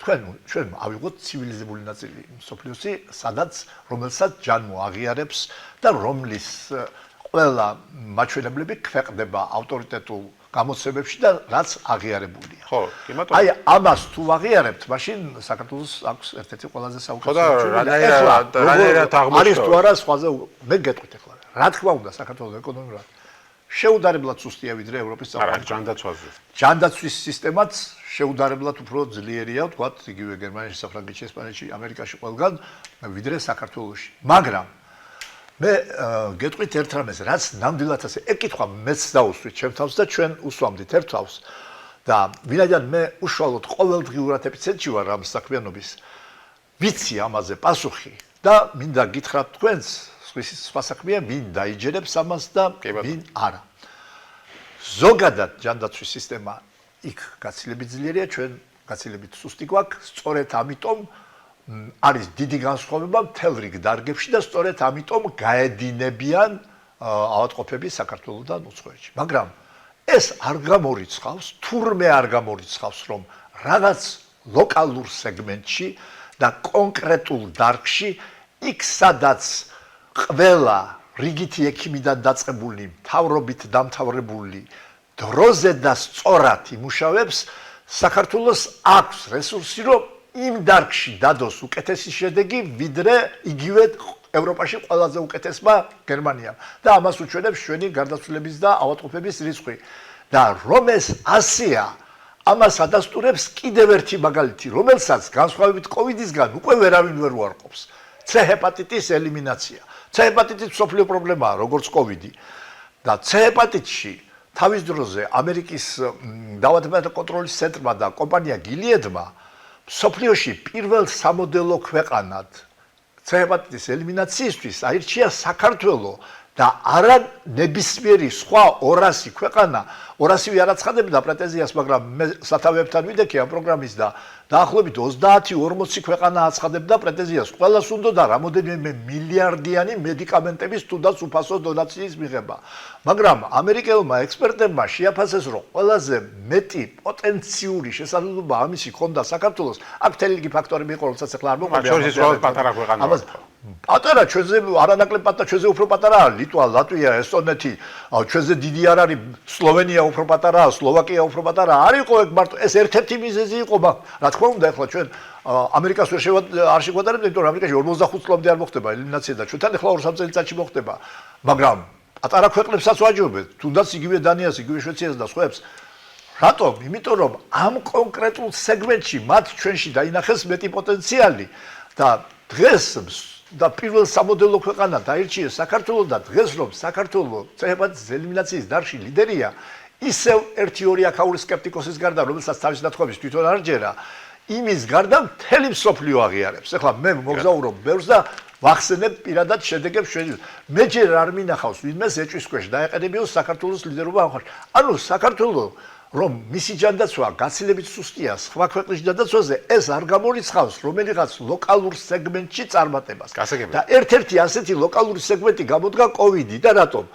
ჩვენ ავიღოთ ცივილიზებული ნაწილი მსოფლიოსი, რომელსაც ჯანმო აღიარებს და რომლის ყველა მაჩვენებლები ქვეყნდება ავტორიტეტულ გამოცემებში და რაც აღიარებულია. ხო, კი ბატონო. აი ამას თუ აღიარებთ, მაშინ საქართველოს აქვს ერთ-ერთი ყველაზე საუკეთესო რანაირად აღმოჩნდა. არის თუ არა სხვაზე მე გეტყვით ახლა. რა თქმა უნდა, საქართველოს ეკონომიკურად შეუდარებლად სუსტია ვიდრე ევროპის არა, ჯანდაცვაზე. ჯანდაცვის სისტემაც შეუდარებლად უფრო ძლიერია, ვთქვათ, იგივე გერმანიაში, საფრანგეთში, ესპანეთში, ამერიკაში ყველგან ვიდრე საქართველოში. მაგრამ მე გეტყვით ერთ რამეს, რაც ნამდვილად ასე ეკითხვა მეც დაუსვით ჩემ თავს და ჩვენ უსვამდით ერთ თავს და ვინაიდან მე უშუალოდ ყოველდღიურად ეპიცენტრში ვარ ამ საქმიანობის, ვიცი ამაზე პასუხი და მინდა გითხრათ თქვენს სხვა საქმეა, ვინ დაიჯერებს ამას და ვინ არა. ზოგადად ჯანდაცვის სისტემა იქ გაცილებით ძლიერია, ჩვენ გაცილებით სუსტი გვაქვს, სწორედ ამიტომ არის დიდი განსხვავება მთელ რიგ დარგებში და სწორედ ამიტომ გაედინებიან ავადმყოფები საქართველოსთან უცხოეთში. მაგრამ ეს არ გამორიცხავს, თურმე არ გამორიცხავს, რომ რაღაც ლოკალურ სეგმენტში და კონკრეტულ დარგში იქ სადაც ყველა რიგითი ექიმიდან დაწყებული, მთავრობით დამთავრებული დროზე და სწორად იმუშავებს, საქართველოს აქვს რესურსი, რომ იმ დარგში დადოს უკეთესი შედეგი, ვიდრე იგივე ევროპაში ყველაზე უკეთესმა გერმანიამ. და ამას უჩვენებს ჩვენი გარდაცვლილების და ავადმყოფების რიცხვი. და რომ ეს ასეა, ამას ადასტურებს კიდევ ერთი მაგალითი, რომელსაც განსხვავებით კოვიდისგან უკვე ვერავინ ვერ უარყოფს. C ჰეპატიტის ელიმინაცია. C ჰეპატიტის მსოფლიო პრობლემაა, როგორც კოვიდი. და C ჰეპატიტში თავის დროზე ამერიკის დაავადებათა კონტროლის ცენტრმა და კომპანია გილიედმა მსოფლიოში პირველ სამოდელო ქვეყანად C ჰეპატიტის ელიმინაციისთვის აირჩია საქართველო და არა ნებისმიერი სხვა 200 ქვეყანა, 200-ვე არ აცხადებდა პრეტენზიას, მაგრამ მე სათავეებთან ვიდექი ამ პროგრამის და დაახლოებით 30-40 ქვეყანა აცხადებდა პრეტენზიას. ყველას უნდოდა რამოდენიმე მილიარდიანი მედიკამენტების თუნდაც უფასო დონაციის მიღება. მაგრამ ამერიკელმა ექსპერტებმა შეაფასეს, რომ ყველაზე მეტი პოტენციური შესაძლებლობა ამისი ჰქონდა საქართველოს. აქ მთელი რიგი ფაქტორები იყო, რომელსაც ახლა არ მოყვება. შორის ის ყველა პატარა ქვეყანა. პატარა ჩვენზე არანაკლებ პატარა, ჩვენზე უფრო პატარაა ლიტვა, ლატვია, ესტონეთი, ჩვენზე დიდი არ არის, სლოვენია უფრო პატარაა, სლოვაკია უფრო პატარაა. არ იყო ეგ მარტო, ეს ერთ-ერთი მიზეზი იყო, რა თქმა უნდა, ახლა ჩვენ ამერიკას არ შეგვადარებთ, იმიტომ რომ ამერიკაში 45 წლამდე არ მოხდება ელიმინაცია და ჩვენთან ახლა 2-3 წელიწადში მოხდება. მაგრამ პატარა ქვეყნებსაც ვაჯობებთ, თუნდაც იგივე დანიას, იგივე შვეიცარიას და სხვებს. რატომ? იმიტომ რომ ამ კონკრეტულ სეგმენტში მათ ჩვენში დაინახეს მეტი პოტენციალი და დღეს და პირველ სამოდელო ქვეყანა დაირჩიეს საქართველოს და დღეს რომ საქართველოს C ჰეპატიტის ელიმინაციის დარგში ლიდერია, ისევ 1-2 აქაური სკეპტიკოსის გარდა, რომელსაც თავის ნათქვამის თვითონ არ ჯერა, იმის გარდა მთელი მსოფლიო აღიარებს. ახლა მე მოგზაურობ ბევრს და ვახსენებ პირადად შედეგებს ჩვენი. მე ჯერ არ მინახავს ვინმეს ეჭვის ქვეშ დაეყენებიოს საქართველოს ლიდერობა ამხარ. ანუ საქართველოს რომ მისი ჯანდაცვა გაცილებით სუსტია სხვა ქვეყნის ჯანდაცვაზე, ეს არ გამორიცხავს რომელიღაც ლოკალურ სეგმენტში წარმატებას. და ერთ-ერთი ასეთი ლოკალური სეგმენტი გამოდგა კოვიდი და რატომ?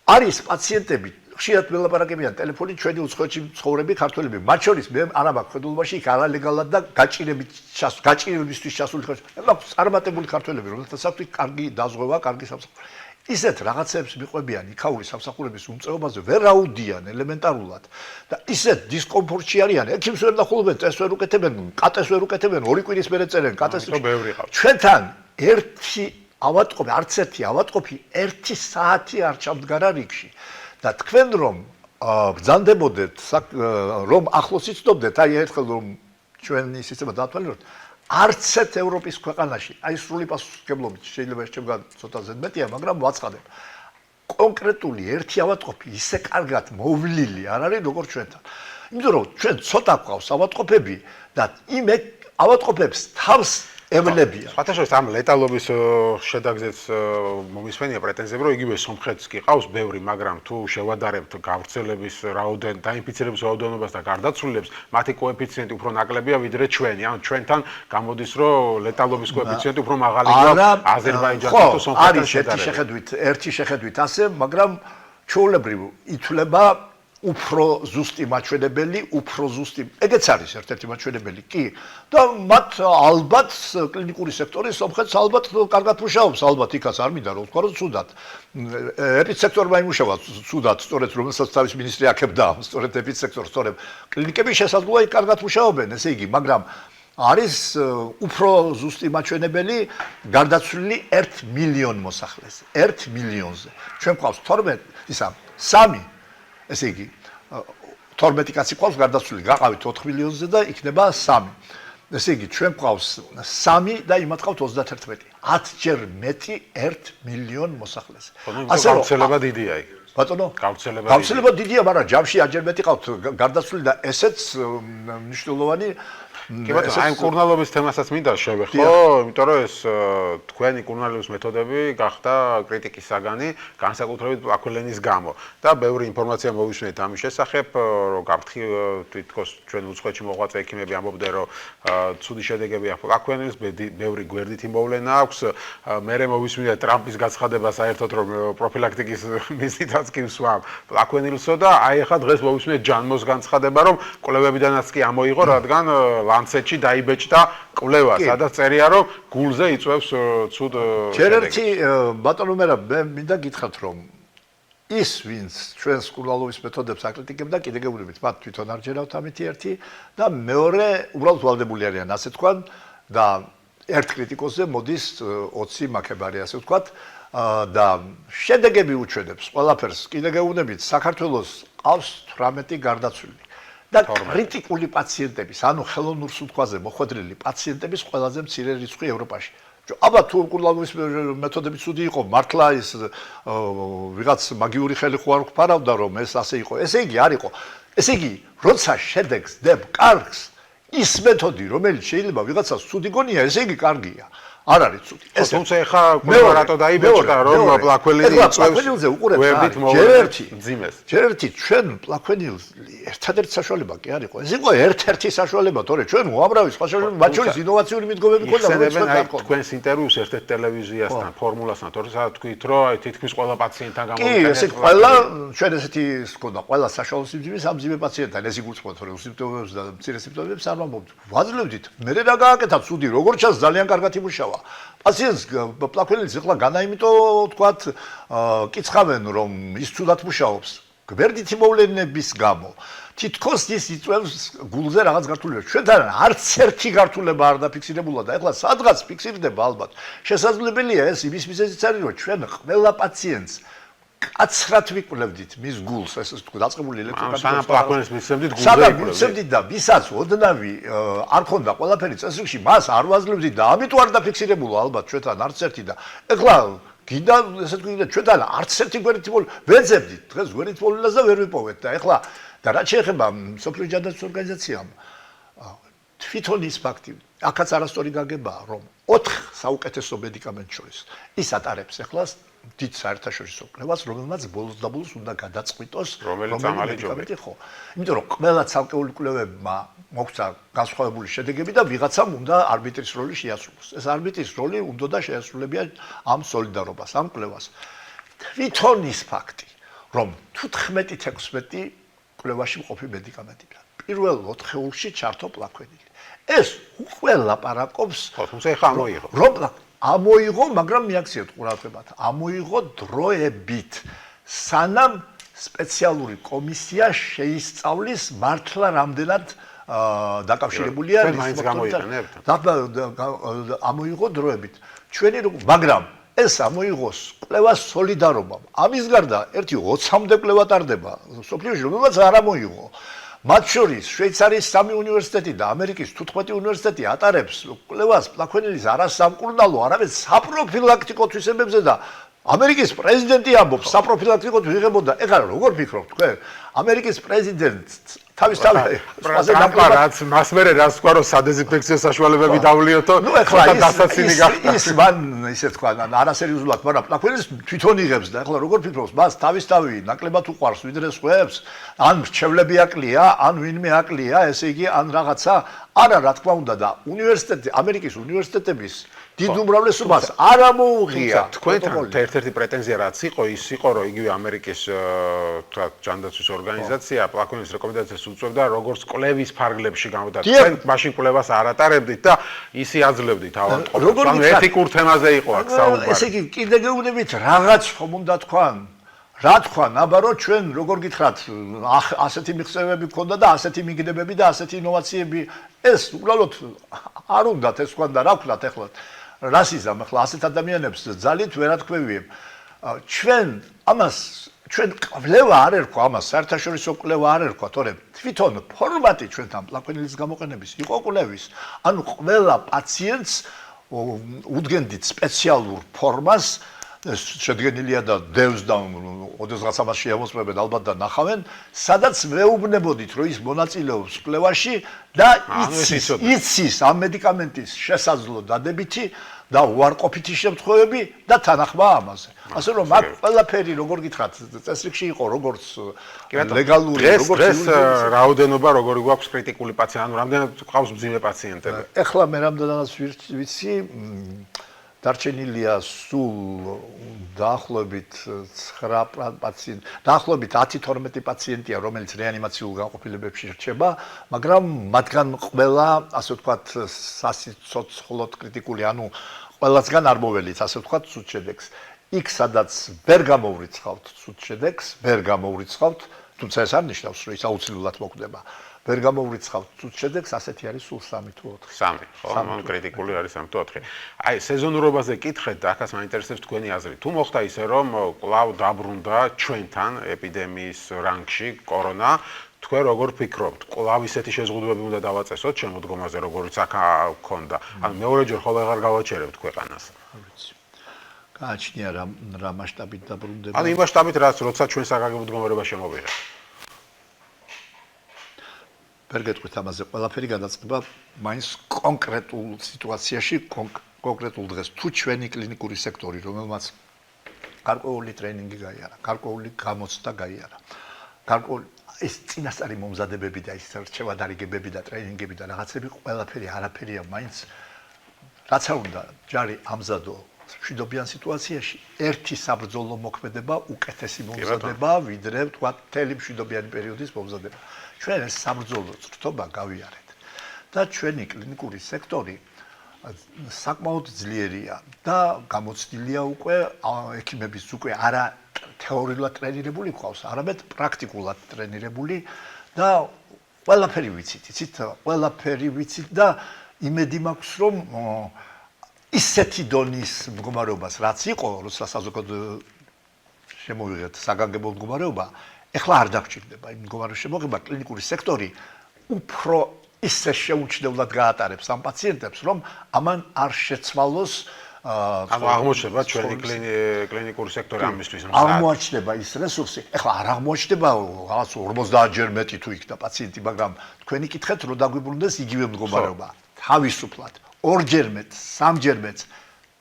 არის პაციენტები, ხშირად ველაპარაკებიან ტელეფონით ჩვენი უცხოეთში მცხოვრები ქართველები, მათ შორის მე არა მაქვს ხედულობაში იქ არალეგალად და გაჭირებისთვის ჩასული ხარ. მე მაქვს წარმატებული ქართველები, რომელთაც აქვს კარგი დაზღვევა, კარგი სამსახური. ისეთ რაღაცებს მიყვებიან იქაური სამსახურების უმწეობაზე, ვერ აუდიან ელემენტარულად და ისეთ დისკომფორტში არიან, ექიმს ვერ ნახულობენ, ტესტს ვერ უკეთებენ, კატეს ვერ უკეთებენ, 2 კვირის მერე წერენ, კატეს. ჩვენთან ერთი ავატყოფი, არც ერთი ავატყოფი 1 საათი არ ჩამდგარა რიგში. და თქვენ რომ ბრძანდებოდეთ, რომ ახლოს იცნობდეთ, აი ერთხელ რომ ჩვენი სისტემა დაათვალიეროთ, არც ერთ ევროპის ქვეყანაში, აი სრული პასუხისმგებლობით შეიძლება შემდგარ ცოტა ზედმეტია, მაგრამ ვაცხადებ. კონკრეტული ერთი ავატყოფი ისე კარგად მოვლილი არ არის როგორც ჩვენთან. იმიტომ რომ ჩვენ ცოტა გვყავს ავატყოფები და იმ ავატყოფებს თავს ევლებია. სხვათაშორის ამ ლეტალობის შედაგზეც მომისმენია პრეტენზიები, რომ იგივე სომხეთს კი ყავს ბევრი, მაგრამ თუ შევადარებთ გავრცელების რაოდენობას, დაინფიცირების რაოდენობას და გარდაცვლილებს, მათი კოეფიციენტი უფრო ნაკლებია ვიდრე ჩვენი. ანუ ჩვენთან გამოდის, რომ ლეტალობის კოეფიციენტი უფრო მაღალია აზერბაიჯანთან თუ სომხეთთან შედარებით. ერთი შეხედვით ასე, მაგრამ ჩვეულებრივ ითვლება უფრო ზუსტი მაჩვენებელი, უფრო ზუსტი. ეგეც არის ერთ-ერთი მაჩვენებელი, კი. და მათ ალბათ კლინიკური სექტორი სომხეთს ალბათ კარგად მუშაობს, ალბათ იქაც არ მინდა რომ ვთქვა რომ ცუდად. ეპიცენტრმა იმუშავა ცუდად, სწორედ რომელსაც თავის მინისტრი აქებდა, სწორედ ეპიცენტრს, სწორედ კლინიკები შესაძლოა იქ კარგად მუშაობენ, ესე იგი, მაგრამ არის უფრო ზუსტი მაჩვენებელი გარდაცვლილი 1 მილიონ მოსახლეზე, 1 მილიონზე. ჩვენ გვყავს 3 ესე იგი 12 კაცი ყავს გარდაცვლილი, გაყავით 4 მილიონზე და იქნება 3. ესე იგი ჩვენ გვყავს 3 და იმათ ყავთ 31. 10 ჯერ მეტი 1 მილიონ მოსახლეზე. ასე რომ გავრცელება დიდია იქ. ბატონო, გავრცელება დიდია, მაგრამ ჯამში აჯერ მეტი ყავთ გარდაცვლილი და ესეც მნიშვნელოვანი. კი ბატონო, აი კურნალობის თემასაც მინდა შევეხო, იმიტომ რომ ეს თქვენი კურნალობის მეთოდები გახდა კრიტიკის საგანი, განსაკუთრებით პლაკველენის გამო. და ბევრი ინფორმაცია მოვისმენთ ამის შესახებ, რომ თითქოს ჩვენ უცხოეთში მოღვაწე ექიმები ამბობდნენ, რომ ცუდი შედეგები აქვს პლაკველენის, ბევრი გვერდითი მოვლენა აქვს. მერე მოვისმინეთ ტრამპის გაცხადება საერთოდ რომ პროფილაქტიკის მიზნითაც კი ვსვამ პლაკველენსო და აი ახლა დღეს მოვისმინეთ ჯანმოს განცხადება, რომ კვლევებიდანაც კი ამოიღო, რადგან ლანცეტში დაიბეჭდა კვლევა, სადაც წერია, რომ გულზე იწვევს ცუდ შედეგებს. ჯერ ერთი ბატონო მე მინდა გითხრათ, რომ ის ვინც ჩვენს კურნალობის მეთოდებს აკრიტიკებდა, კიდე გეუბნებით, მათ თვითონ არ ჯერავთ ამითი ერთი და მეორე უბრალოდ ვალდებული არიან, ასე თქვან და ერთ კრიტიკოსზე მოდის 20 მაქებარი, ასე ვთქვათ, და შედეგები უჩვენებს ყველაფერს. კიდე გეუბნებით, საქართველოს ყავს 18 გარდაცვლილი. და კრიტიკული პაციენტების, ანუ ხელოვნურ სუნთქვაზე მოხვედრილი პაციენტების ყველაზე მცირე რიცხვი ევროპაში. აბა თუ კურნალობის მეთოდები ცუდი იყო, მართლა ის ვიღაც მაგიური ხელი ხო არ გვფარავდა რომ ეს ასე იყო. ესე იგი არ იყო. ესე იგი, როცა შედეგს დებ კარგს, ის მეთოდი, რომელიც შეიძლება ვიღაცას ცუდი გონია, ესე იგი კარგია. არ არის ცუდი. ესე თუმცა ეხა რატო დაიბეჭდა რომ პლაკველენი პლაკველინზე უყურებთ ჯერ ერთი ჩვენ პლაკველინს ერთადერთი საშუალება კი არ იყო. ეს იყო ერთ-ერთი საშუალება, თორე ჩვენ უამრავი სხვა საშუალება, მათ შორის ინოვაციური მიდგომები ქონდა, ხსენებენ აი თქვენს ინტერვიუს ერთ-ერთ ტელევიზიასთან, ფორმულასთან, თორე სადაც თქვით, რომ აი თითქმის ყველა პაციენტთან კი, გამოიყენეთ. ესე ყველა ჩვენ ესეთი ჰქონდა, ყველა საშუალო სიმძიმის ამ მძიმე პაციენტთან, ეს იგულისხმობ, თორე სიმპტომებს და მცირე სიმპტომებს არ ვამბობთ. ვაძლევდით, მე რა გააკეთა ცუდი, როგორც ჩანს ძალიან კარგად იმუშავა. პაციენტს პლაკველენს ახლა განაიმიტო თქვათ კიცხავენ რომ ის ცუდად მუშაობს გვერდითი მოვლენების გამო თითქოს ის იწვევს გულზე რაღაც გართულებას ჩვენთან არც ერთი გართულება არ დაფიქსირებულა და ახლა სადღაც ფიქსირდება ალბათ შესაძლებელია ეს იმის მიზეზიც არის რომ ჩვენ ყველა პაციენტს კაცრად ვიკვლევდით მის გულს ეს თქვა დაწყებული ელექტროკარდიოგრაფია პლაკველენს მისცემდით გულზე მისცემდით და ვისაც ოდნავი არ ქონდა ყველაფერი წესრიგში მას არ ვაძლევდით და ამიტომ არ დაფიქსირებულა ალბათ ჩვენთან არც ერთი და ეხლა გინდა ესე თქვით ჩვენთან არც ერთი გვერდითი ვეძებდით დღეს გვერდით მოვლენას და ვერ ვიპოვეთ და ეხლა და რაც შეეხება სოფლიო ჯანდაცვის ორგანიზაციამ თვითონ ის ფაქტი აქაც არასწორი გაგებაა რომ 4 საუკეთესო მედიკამენტს შორის ის ატარებს ეხლა დიდ საერთაშორისო კვლევას, რომელმაც ბოლოს და ბოლოს უნდა გადაწყვიტოს, რომელიც ამალეჯობია. ხო. იმიტომ რომ ყველა ცალკეული კვლევებმა მოგვცა განსხვავებული შედეგები და ვიღაცამ უნდა არბიტრის როლი შეასრულოს. ეს არბიტრის როლი უნდა და შეასრულებია ამ სოლიდარობას, ამ კვლევას. თვითონ ის ფაქტი, რომ 15-16 კვლევაში მყოფი მედიკამენტია. პირველ 4-ში ჩართო პლაკველინი. ეს უკვე ლაპარაკობს, თუმცა ეხლა ამოიღო. რომ ამოიღო, მაგრამ მიაქციეთ ყურადღებათ. ამოიღო დროებით, სანამ სპეციალური კომისია შეისწავლის მართლა რამდენად დაკავშირებულია მაინც გამოიყენებთ. ამოიღო დროებით. ჩვენი მაგრამ ეს ამოიღოს კვლევას სოლიდარობამ. ამის გარდა ერთი 20-მდე კვლევა ტარდება სოფლიოში, რომელმაც არ ამოიღო. მათ შორის შვეიცარიის 3 უნივერსიტეტი და ამერიკის 15 უნივერსიტეტი ატარებს კვლევას პლაქვენილის არასამკურნალო, არამედ საპროფილაქტიკო თვისებებზე და ამერიკის პრეზიდენტი ამბობს საპროფილაქტიკო ვიღებოდა. ეხლა როგორ ფიქრობთ თქვენ? ამერიკის პრეზიდენტს თავისთავად რაც მას მერე რაც თქვა რომ სადეზინფექციო საშუალებები დავლიოთო ეხლა დასაცინი გახდა ის მან ისე თქვა არასერიოზულად მაგრამ პლაქვენის თვითონ იღებს და ეხლა როგორ ფიქრობს მას თავისთავი ნაკლებად უყვარს ვიდრე სხვებს ან მრჩევლები აკლია ან ვინმე აკლია ესე იგი ან რაღაცა არა რა თქმა უნდა და უნივერსიტეტი ამერიკის უნივერსიტეტების დიდ უმრავლესობას არ ამოუღია თქვენთან ერთ-ერთი პრეტენზია რაც იყო ის იყო რომ იგივე ამერიკის თქვა ჯანდაცვის ორგანიზაცია პლაქვენის რეკომენდაციას უწევდა როგორც კვლევის ფარგლებში გამოდა თქვენ მაშინ კვლევას არ ატარებდით და ისი აძლევდით ავადმყოფს ანუ ეთიკურ თემაზე იყო აქ საუბარი ესე იგი კიდე გეუბნებით რაღაც ხომ უნდა თქვან რა თქვა აბარო ჩვენ როგორ გითხრათ ასეთი მიღწევები გქონდა და ასეთი მიგდებები და ასეთი ინოვაციები ეს უბრალოდ არ უნდათ ეს თქვა და რა ვქნათ ეხლა რასიზმ ახლა ასეთ ადამიანებს ძალით ვერ ათქვევიებ ჩვენ ამას ჩვენ კვლევა არ ერქვა ამას საერთაშორისო კვლევა არ ერქვა თორემ თვითონ ფორმატი ჩვენთან პლაქვენილის გამოყენების იყო კვლევის ანუ ყველა პაციენტს უდგენდით სპეციალურ ფორმას შედგენილია და დევს და ოდესღაც ამას შეამოწმებენ ალბათ და ნახავენ სადაც მეუბნებოდით რომ ის მონაწილეობს კვლევაში და იცის ამ მედიკამენტის შესაძლო დადებითი და უარყოფითი შემთხვევები და თანახმა ამაზე. ასე რომ მაგ ყველაფერი როგორ გითხრათ წესრიგში იყო როგორც ლეგალური როგორც რაოდენობა როგორი გვაქვს კრიტიკული პაციენტი ანუ რამდენად ყავს მძიმე პაციენტები. ეხლა მე რამდენადაც ვიცი დარჩენილია სულ დაახლოებით 9 პაციენტი, დაახლოებით 10-12 პაციენტია, რომელიც რეანიმაციულ განყოფილებებში რჩება, მაგრამ მათგან ყველა, ასე ვთქვათ, სასიცოცხლოდ კრიტიკული, ანუ ყველაცგან არ მოველით, ასე ვთქვათ, ცუდ შედეგს. იქ სადაც ვერ გამოვრიცხავთ ცუდ შედეგს, ვერ გამოვრიცხავთ, თუმცა ეს არ ნიშნავს, რომ ის აუცილებლად მოხდება. ვერ გამოვრიცხავთ ცუდ შედეგს, ასეთი არის სულ 3 თუ 4. 3, ხო, ანუ კრიტიკული არის 3 თუ 4. აი, სეზონურობაზე კითხეთ და ახაც მაინტერესებს თქვენი აზრი. თუ მოხდა ისე, რომ კვლავ დაბრუნდა ჩვენთან ეპიდემიის რანგში კორონა, თქვენ როგორ ფიქრობთ? კვლავ ისეთი შეზღუდვები უნდა დავაწესოთ შემოდგომაზე, როგორც აქ გქონდა. ანუ მეორეჯერ ხოლმე აღარ გავაჩერებთ ქვეყანას. გააჩნია რა მასშტაბით დაბრუნდება. ანუ იმ მასშტაბით, რაც როცა ჩვენ საგანგებო მდგომარეობა შემოვიღეთ. ვერ გეტყვით ამაზე ყველაფერი გადაწყდება მაინც კონკრეტულ სიტუაციაში კონკრეტულ დღეს თუ ჩვენი კლინიკური სექტორი რომელმაც გარკვეული ტრეინინგი გაიარა გარკვეული გამოცდა გაიარა გარკვეული ეს წინასწარი მომზადებები და ის რჩევადარიგებები და ტრეინინგები და რაღაცები ყველაფერი არაფერია მაინც რაც არ უნდა ჯარი ამზადო მშვიდობიან სიტუაციაში ერთი საბრძოლო მოქმედება უკეთესი მომზადება ვიდრე თქვა მთელი მშვიდობიანი პერიოდის მომზადება ჩვენ ეს საბრძოლო წრთობა გავიარეთ და ჩვენი კლინიკური სექტორი საკმაოდ ძლიერია და გამოცდილია უკვე ექიმების უკვე არა თეორიულად ტრენირებული ყავს არამედ პრაქტიკულად ტრენირებული და ყველაფერი ვიცით იცით ყველაფერი ვიცით და იმედი მაქვს რომ ისეთი დონის მდგომარეობას რაც იყო როცა საზოგადო შემოვიღეთ საგანგებო მდგომარეობა ეხლა არ დაგჭირდება იმ მდგომარეობის შემოღება კლინიკური სექტორი უფრო ისე შეუჩნევლად გაატარებს ამ პაციენტებს რომ ამან არ შეცვალოს ანუ აღმოჩნდება ჩვენი კლინიკური სექტორი ამისთვის აღმოჩნდება ის რესურსი ეხლა არ აღმოჩნდება რაღაც 50-ჯერ მეტი თუ იქ და პაციენტი მაგრამ თქვენი კითხეთ რომ დაგვიბრუნდეს იგივე მდგომარეობა თავისუფლად 2-ჯერ მეტ 3-ჯერ მეტ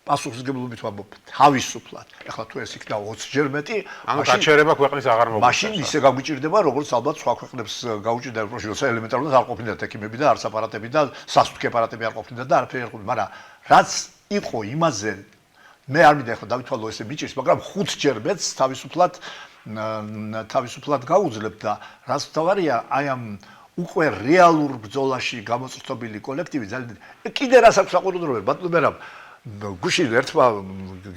პასუხისმგებლობით ვამბობ თავისუფლად. ეხლა თუ ეს იქნება 20-ჯერ მეტი, ანუ გაჩერება ქვეყნის აღარ მოგვიწევს. მაშინ ისე გაგვიჭირდება, როგორც ალბათ სხვა ქვეყნებს გაუჭირდება, როცა ელემენტარულად არ ყოფილიყო ექიმები და არც აპარატები და სასტიკი აპარატები არ ყოფილიყო და არაფერი არ ყოფილიყო, მაგრამ რაც იყო იმაზე მე არ მინდა ეხლა დავითვალო ესე მიჭირს, მაგრამ 5-ჯერ მეტს თავისუფლად გაუძლებ და რაც თავარია აი ამ უკვე რეალურ ბრძოლაში გამოწრთობილი კოლექტივი ძალიან კიდე რას აქვს საყურადღებო ბატონო გუშინ ერთმა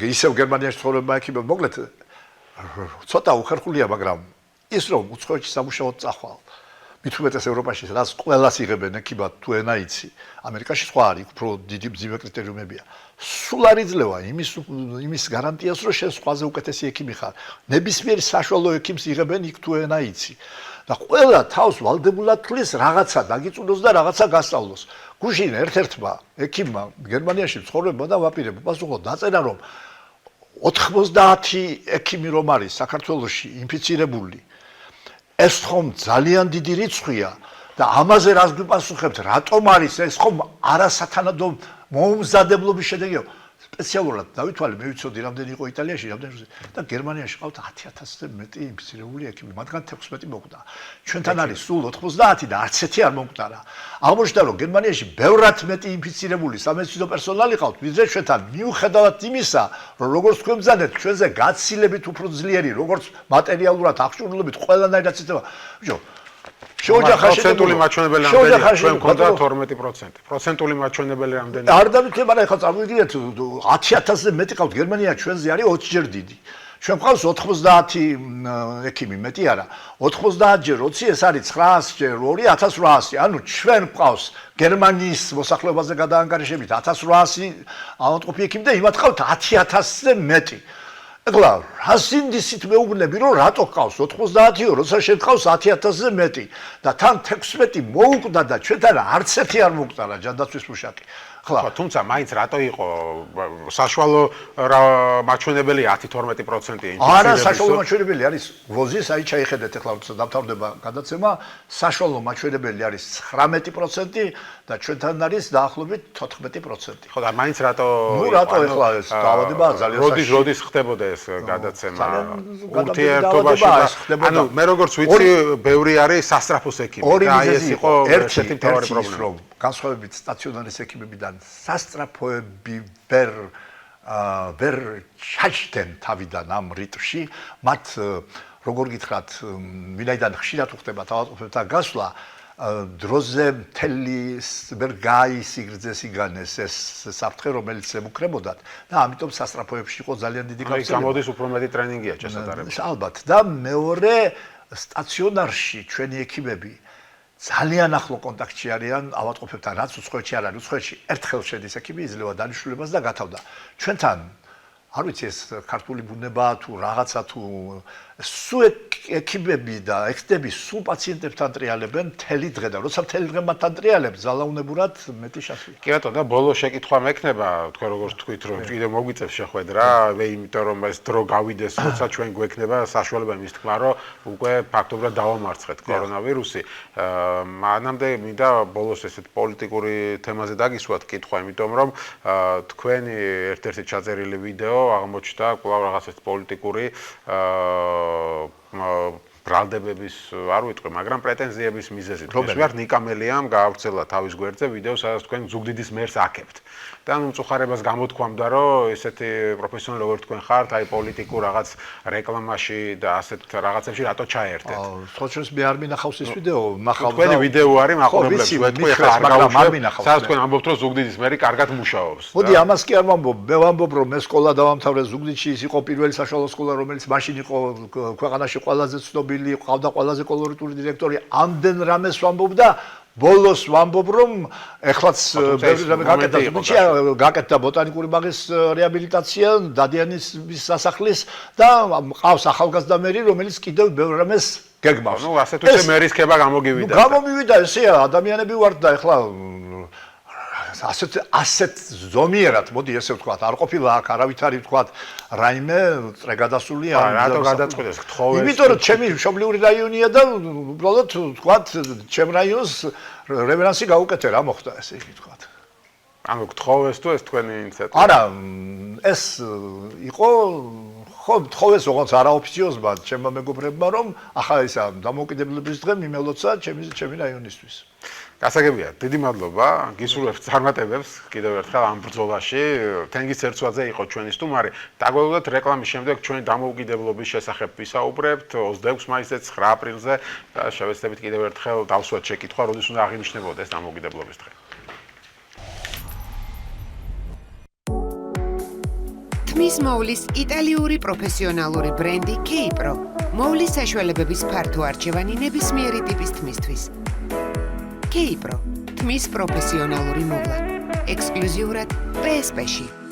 ისევ გერმანიაში ცხოვრება ექიმებმა მოკლედ ცოტა უხერხულია მაგრამ ის რომ უცხოეთში სამუშაოდ წახვალ მით უმეტეს ევროპაში, რაც ყველას იღებენ ექიმად თუ ენა იცი. ამერიკაში სხვა არის, უფრო დიდი მძიმე კრიტერიუმებია. სულ არ იძლევა იმის გარანტიას, რომ შენ სხვაზე უკეთესი ექიმი ხარ. ნებისმიერ საშუალო ექიმს იღებენ იქ თუ ენა იცი. და ყველა თავს ვალდებულად თulis რაღაცა დაგიწუნოს და რაღაცა გასწავლოს. გუშინ ერთ-ერთმა ექიმმა გერმანიაში ცხოვრება და ვაპირებო, პასუხო დაწერა რომ 90 ექიმი რომ არის საქართველოში ინფიცირებული. ეს ხომ ძალიან დიდი რიცხვია და ამაზე რას გვიპასუხებთ, რატომ არის ეს ხომ არასათანადო მოუმზადებლობის შედეგია? სპეციალურად დავითვალე, მე ვიცოდი რამდენი იყო იტალიაში, რამდენი და გერმანიაში ყავთ 10,000-ზე მეტი ინფიცირებული ექიმი, მათგან 16 მოკვდა. ჩვენთან არის სულ 90 და არც ერთი არ მომკვდარა. აღმოჩნდა რომ გერმანიაში ბევრად მეტი ინფიცირებული სამედიცინო პერსონალი ყავთ, ვიდრე ჩვენთან, მიუხედავად იმისა, რომ როგორც თქვენ მზადეთ, ჩვენზე გაცილებით უფრო ძლიერი, როგორც მატერიალურად, აღჭურვილობით, ყველანაირად ციტება. ბიჭო, პროცენტული მაჩვენებელი რამდენია? ჩვენ გვქონდა 12%. პროცენტული მაჩვენებელი რამდენია? არ დავიქნება რა, ეხლა წარმოგიდგენთ 10,000-ზე მეტი ყავთ გერმანია, ჩვენზე არის 20 ჯერ დიდი. ჩვენ ყავს 90 ექიმი, მეტი არა. 90 ჯერ 20 ეს არის 900 ჯერ 2 1800. ანუ ჩვენ ყავს გერმანიის მოსახლეობაზე გადაანგარიშებით 1800 ავადმყოფი ექიმი და იმათ ყავთ 10,000-ზე მეტი. ეხლა რას ინდისით მეუბნები რომ რატო ყავს 90-ო, როცა შენ ყავს 10,000-ზე მეტი და თან 16 მოუკვდა და ჩვენთან არც ერთი არ მოკვდარა ჯანდაცვის მუშაკი. ხო, თუმცა მაინც რატო იყო საშუალო მაჩვენებელი 10-12% ინფიცირების? არა, საშუალო მაჩვენებელი არის ვოზის, აი ჩაიხედეთ ეხლა როცა დამთავრდება გადაცემა, საშუალო მაჩვენებელი არის 19% და ჩვენთან არის დაახლოებით 14%. ხო და მაინც რატო ნუ რატო ეხლა ეს დაავადება ძალიან როდის ხდებოდა ეს გადაცემა? ურთიერთობაში ანუ მე როგორც ვიცი, ბევრი არის სასწრაფოს ექიმი და აი ეს იყო ერთ-ერთი მთავარი პრობლემა. განსხვავებით სტაციონარის ექიმებიდან სასწრაფოები ვერ ჩაჯდნენ თავიდან ამ რიტმში, მათ როგორ გითხრათ, ვინაიდან ხშირად უხდებათ ავადმყოფებთან გასვლა, დროზე მთელი ვერ გაისიგრძეს იგანეს ეს საფრთხე, რომელიც ემუქრებოდათ და ამიტომ სასწრაფოებში იყო ძალიან დიდი გავრცელება. გამოდის უფრო მეტი ტრენინგია ჩასატარებული. ალბათ და მეორე სტაციონარში ჩვენი ექიმები ძალიან ახლო კონტაქტში არიან ავადმყოფებთან, რაც უცხოეთში არ არის. უცხოეთში ერთხელ შედის ექიმი, იძლევა დანიშნულებას და გათავდა. ჩვენთან არ ვიცი ეს ქართული ბუნება თუ რაღაცა თუ სულ ექიმები და ექსტები სულ პაციენტებთან ტრიალებენ მთელი დღე და როცა მთელი დღე მათთან ტრიალებს, ძალაუნებურად მეტი შასია. კი ბატონო, და ბოლო შეკითხვა მექნება, თქვენ როგორც თქვით, რომ კიდევ მოგვიწევს შეხვედრა, იმიტომ რომ ეს დრო გავიდეს, როცა ჩვენ გვექნება საშუალება იმის თქმა, რომ უკვე ფაქტობრივად დავამარცხეთ კორონავირუსი. მანამდე მინდა ბოლოს ესეთ პოლიტიკური თემაზე დაგისვათ კითხვა, იმიტომ რომ თქვენი ერთ-ერთი ჩაწერილი ვიდეო აღმოჩნდა კვლავ რაღაც ეს პოლიტიკური ბრალდებების არ ვიტყვი, მაგრამ პრეტენზიების მიზეზით. მისვარ ნიკამელიამ გაავრცელა თავის გვერდზე ვიდეო, სადაც თქვენ ზუგდიდის მერს აქებთ. და ანუ მწუხარებას გამოთქვამდა, რომ ესეთი პროფესიონალი როგორ თქვენ ხართ, აი პოლიტიკურ რაღაც რეკლამაში და ასეთ რაღაცებში რატო ჩაერთეთ? სწორედ მე არ მინახავს ეს ვიდეო, ნახავ. თქვენი ვიდეო არის მაყურებლებს, ვეთქვი ახლა არ გავუშვებ, სადაც თქვენ ამბობთ, რომ ზუგდიდის მერი კარგად მუშაობს. მოდი ამას კი არ ვამბობ, მე ვამბობ, რომ მე სკოლა დავამთავრე ზუგდიდში, ის იყო პირველი საშუალო სკოლა, რომელიც მაშინ იყო ქვეყანაში ყველაზე ცნობილი, ყავდა ყველაზე კოლორიტული დირექტორი, ამდენ რამეს ვამბობ და ბოლოს ვამბობ, რომ ეხლაც გაკეთდა ბოტანიკური ბაღის რეაბილიტაცია, დადიანის სასახლის და ყავს ახალგაზრდა მერი, რომელიც კიდევ ბევრ რამეს გეგმავს. ნუ ასე თუ ისე მერის ქება გამოგივიდა. გამომივიდა, ესეა, ადამიანები ვართ და ეხლა ასეთ ზომიერად, მოდი ესე ვთქვათ, არ ყოფილა აქ არავით არის ვთქვათ, რაიმე წრეგადასული ან რატო გადაწყვეტეს გთხოვეს? იმიტომ რომ ჩემი მშობლიური რაიონია და უბრალოდ ვთქვათ, ჩემ რაიონს რევერანსი გაუკეთე, რა მოხდა ესე იგი ვთქვათ. ანუ გთხოვეს თუ ეს თქვენი ინიციატივა? არა, ეს იყო ხო, თხოვეს როგორც არაოფიციოზმა ჩემმა მეგობრებმა, რომ ახლა ისა დამოუკიდებლობის დღე მიმელოცა ჩემი რაიონისთვის. გასაგებია, დიდი მადლობა. გისურვებთ წარმატებებს კიდევ ერთხელ ამ ბრძოლაში. თენგის ცერცვაძე იყო ჩვენი სტუმარი. დაგვალოდოთ რეკლამის შემდეგ ჩვენი დამოუკიდებლობის შესახებ ვისაუბრებთ 26 მაისზე 9 აპრილზე და შევეცდებით კიდევ ერთხელ დავსვათ შეკითხვა, როდის უნდა აღინიშნებოდეს დამოუკიდებლობის დღე. თმის მოვლის იტალიური პროფესიონალური ბრენდი K-Pro. მოვლის საშუალებების ფართო არჩევანი ნებისმიერი ტიპის თმისთვის. K-Pro. თმის პროფესიონალური მოვლა. ექსკლუზიურად PSP-ში.